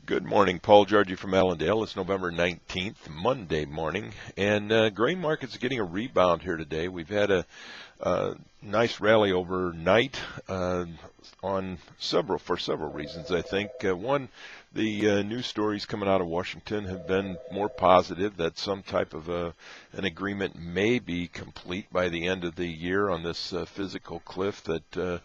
Good morning, Paul Georgie from Allendale. It's November 19th, Monday morning, and grain markets are getting a rebound here today. We've had a nice rally overnight for several reasons, I think. One, the news stories coming out of Washington have been more positive that some type of an agreement may be complete by the end of the year on this physical cliff that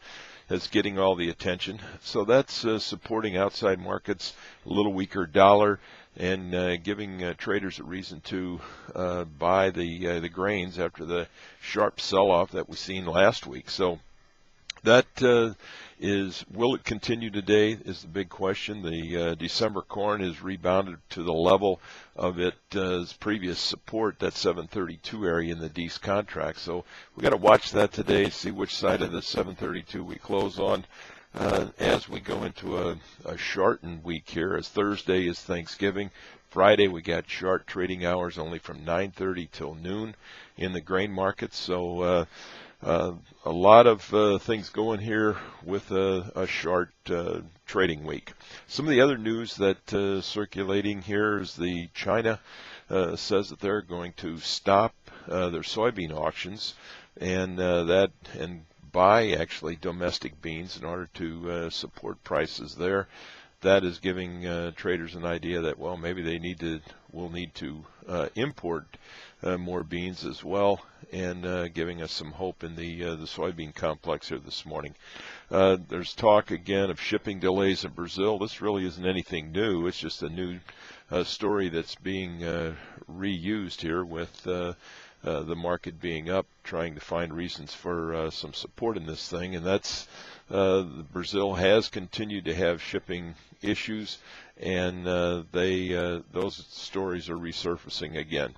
is getting all the attention. So that's supporting outside markets, a little weaker dollar, and giving traders a reason to buy the grains after the sharp sell-off that we've seen last week. So that will it continue today is the big question. The December corn has rebounded to the level of its previous support, that 732 area in the D's contract. So we got to watch that today, see which side of the 732 we close on as we go into a shortened week here, as Thursday is Thanksgiving. Friday we got short trading hours only from 9:30 till noon in the grain market. So a lot of things going here with a short trading week. Some of the other news that circulating here is the China says that they're going to stop their soybean auctions and buy actually domestic beans in order to support prices there. That is giving traders an idea that, well, maybe will need to import more beans as well, and giving us some hope in the soybean complex here this morning. There's talk again of shipping delays in Brazil. This really isn't anything new. It's just a new story that's being reused here with the market being up, trying to find reasons for some support in this thing, and that's Brazil has continued to have shipping issues, and those stories are resurfacing again.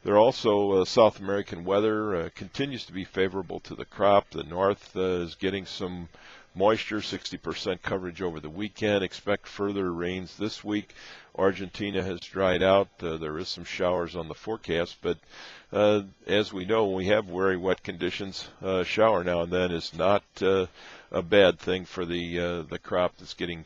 There are also South American weather continues to be favorable to the crop. The north is getting some moisture, 60% coverage over the weekend. Expect further rains this week. Argentina has dried out. There is some showers on the forecast, but as we know, when we have very wet conditions, shower now and then is not a bad thing for the crop that's getting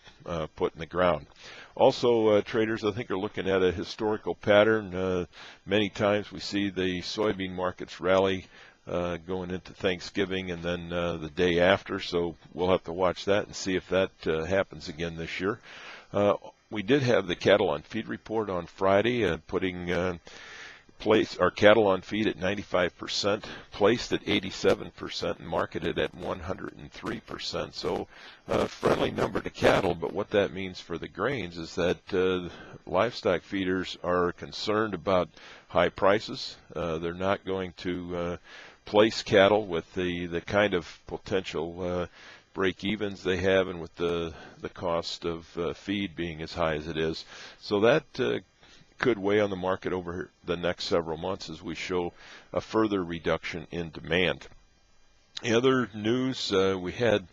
put in the ground. Also, traders, I think, are looking at a historical pattern. Many times we see the soybean markets rally going into Thanksgiving and then the day after, so we'll have to watch that and see if that happens again this year. We did have the cattle on feed report on Friday, putting our cattle on feed at 95%, placed at 87%, and marketed at 103%. So a friendly number to cattle, but what that means for the grains is that livestock feeders are concerned about high prices. They're not going to place cattle with the kind of potential break-evens they have, and with the cost of feed being as high as it is. So that could weigh on the market over the next several months as we show a further reduction in demand. In other news, we had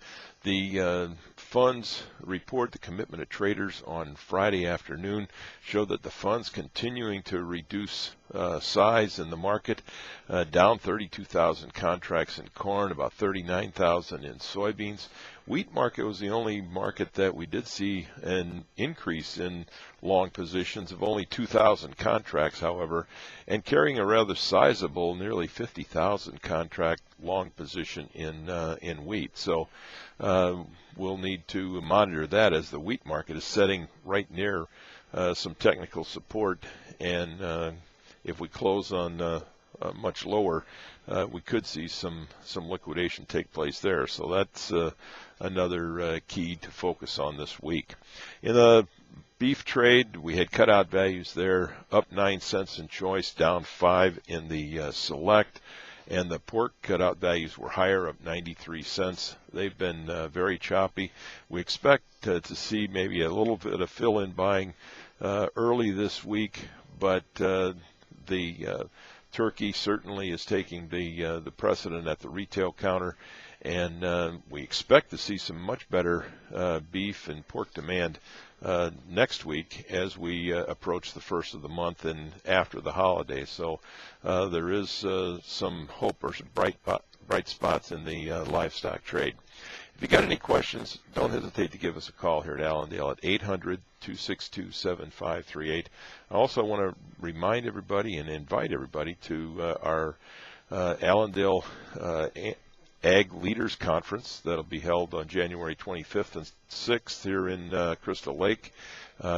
the funds report, the commitment of traders on Friday afternoon, showed that the funds continuing to reduce size in the market, down 32,000 contracts in corn, about 39,000 in soybeans. Wheat market was the only market that we did see an increase in long positions of only 2,000 contracts, however, and carrying a rather sizable, nearly 50,000 contract long position in wheat. So we'll need to monitor that, as the wheat market is setting right near some technical support, and if we close on much lower, we could see some liquidation take place there. So that's another key to focus on this week. In the beef trade, we had cutout values there, up 9 cents in choice, down 5 in the select. And the pork cutout values were higher, up 93 cents. They've been very choppy. We expect to see maybe a little bit of fill-in buying early this week, but the turkey certainly is taking the precedent at the retail counter, and we expect to see some much better beef and pork demand next week as we approach the first of the month and after the holidays. So there is some hope or some bright spots in the livestock trade. If you got any questions, don't hesitate to give us a call here at Allendale at 800-262-7538. I also want to remind everybody and invite everybody to our Allendale Ag Leaders Conference that'll be held on January 25th and 6th here in Crystal Lake.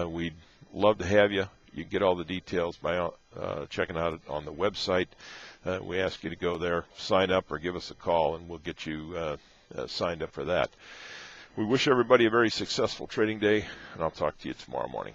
We'd love to have you. You get all the details by checking out on the website. We ask you to go there, sign up, or give us a call, and we'll get you signed up for that. We wish everybody a very successful trading day, and I'll talk to you tomorrow morning.